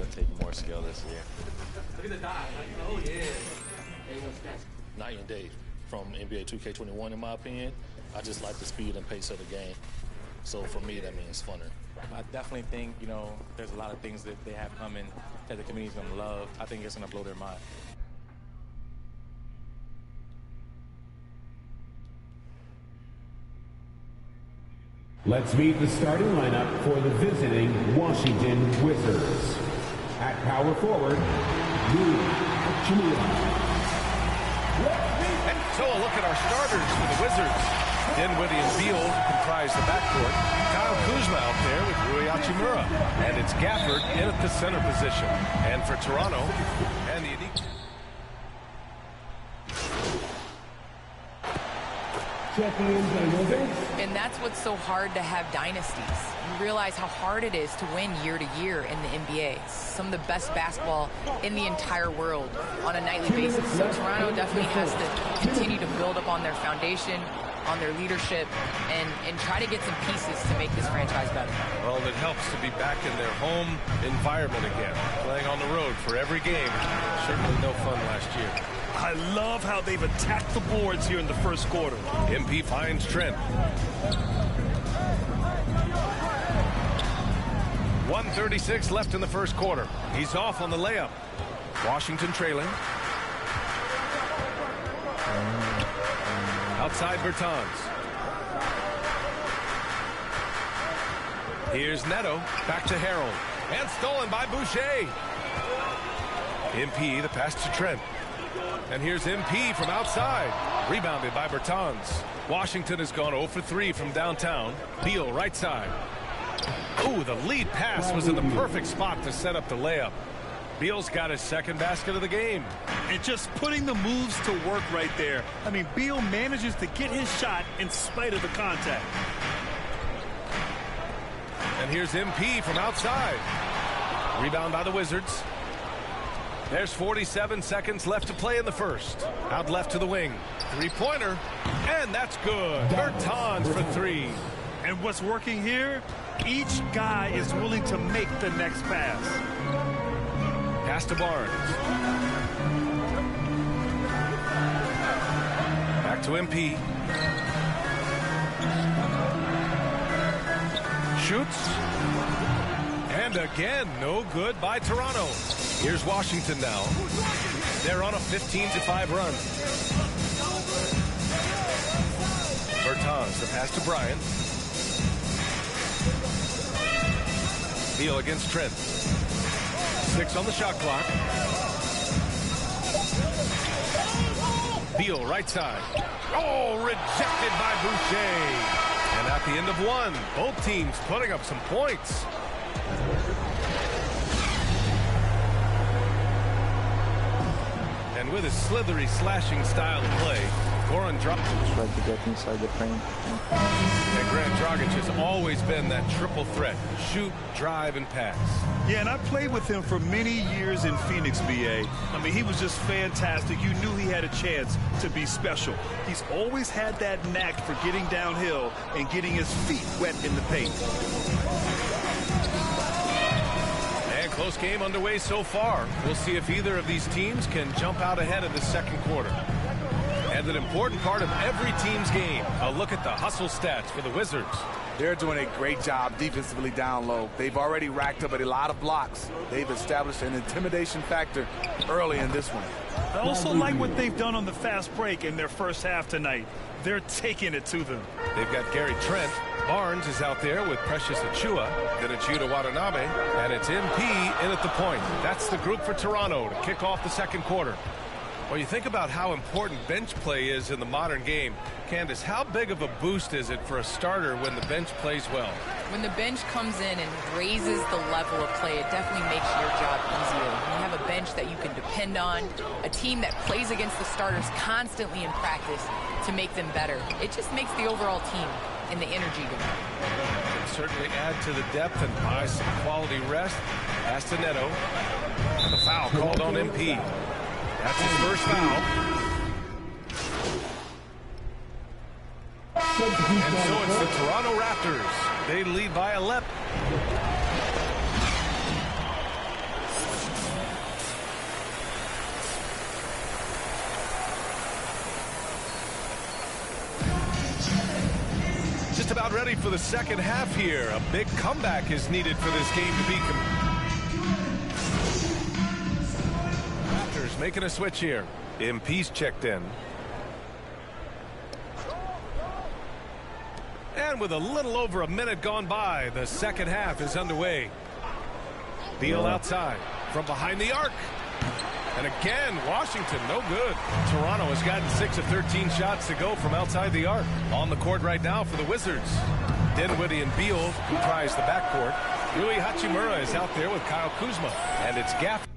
to take more skill this year. Look at the dot. Oh, yeah. Night and day from NBA 2K21, in my opinion. I just like the speed and pace of the game. So for me, that means funner. I definitely think, you know, there's a lot of things that they have coming that the community's going to love. I think it's going to blow their mind. Let's meet the starting lineup for the visiting Washington Wizards. At power forward, Xavier. And so a look at our starters for the Wizards. Dinwiddie and Beal comprise the backcourt. Kyle Kuzma out there with Rui Hachimura. And it's Gafford in at the center position. And for Toronto, and the unique... And that's what's so hard to have dynasties. You realize how hard it is to win year to year in the NBA. It's some of the best basketball in the entire world on a nightly basis. So Toronto definitely has to continue to build up on their foundation, on their leadership, and try to get some pieces to make this franchise better. Well, it helps to be back in their home environment again, playing on the road for every game. Certainly no fun last year. I love how they've attacked the boards here in the first quarter. MP finds Trent. 1:36 left in the first quarter. He's off on the layup. Washington trailing. Outside Bertans. Here's Neto. Back to Harold. And stolen by Boucher. MP, the pass to Trent. And here's MP from outside. Rebounded by Bertans. Washington has gone 0 for 3 from downtown. Beal right side. Ooh, the lead pass was in the perfect spot to set up the layup. Beal's got his second basket of the game. And just putting the moves to work right there. I mean, Beal manages to get his shot in spite of the contact. And here's MP from outside. Rebound by the Wizards. There's 47 seconds left to play in the first. Out left to the wing. Three-pointer. And that's good. Bertans for three. And what's working here? Each guy is willing to make the next pass. Pass to Barnes. Back to MP. Shoots. And again, no good by Toronto. Here's Washington now. They're on a 15-5 run. Bertans, the pass to Bryant. Beal against Trent. 6 on the shot clock. Beal right side. Oh, rejected by Boucher. And at the end of one, both teams putting up some points. And with his slithery, slashing style of play, Goran Dragic tried to get inside the frame. And Goran Dragic has always been that triple threat: shoot, drive, and pass. Yeah, and I played with him for many years in Phoenix, BA. I mean, he was just fantastic. You knew he had a chance to be special. He's always had that knack for getting downhill and getting his feet wet in the paint. And close game underway so far. We'll see if either of these teams can jump out ahead of the second quarter. And an important part of every team's game, a look at the hustle stats for the Wizards. They're doing a great job defensively down low. They've already racked up a lot of blocks. They've established an intimidation factor early in this one. I also like what they've done on the fast break in their first half tonight. They're taking it to them. They've got Gary Trent. Barnes is out there with Precious Achua. Then it's Yuta Watanabe. And it's MP in at the point. That's the group for Toronto to kick off the second quarter. Well, you think about how important bench play is in the modern game. Candace, how big of a boost is it for a starter when the bench plays well? When the bench comes in and raises the level of play, it definitely makes your job easier. When you have a bench that you can depend on, a team that plays against the starters constantly in practice to make them better. It just makes the overall team and the energy go. Can certainly add to the depth and buy some quality rest. Pass to Neto. And the foul called on MP. That's his first foul. And so it's the Toronto Raptors. They lead by 11. ready for the second half here. A big comeback is needed for this game to be Raptors making a switch here. MP's checked in. And with a little over a minute gone by, the second half is underway. Beal outside from behind the arc. And again, Washington, no good. Toronto has gotten 6 of 13 shots to go from outside the arc. On the court right now for the Wizards. Dinwiddie and Beal comprise the backcourt. Rui Hachimura is out there with Kyle Kuzma. And it's Gaff.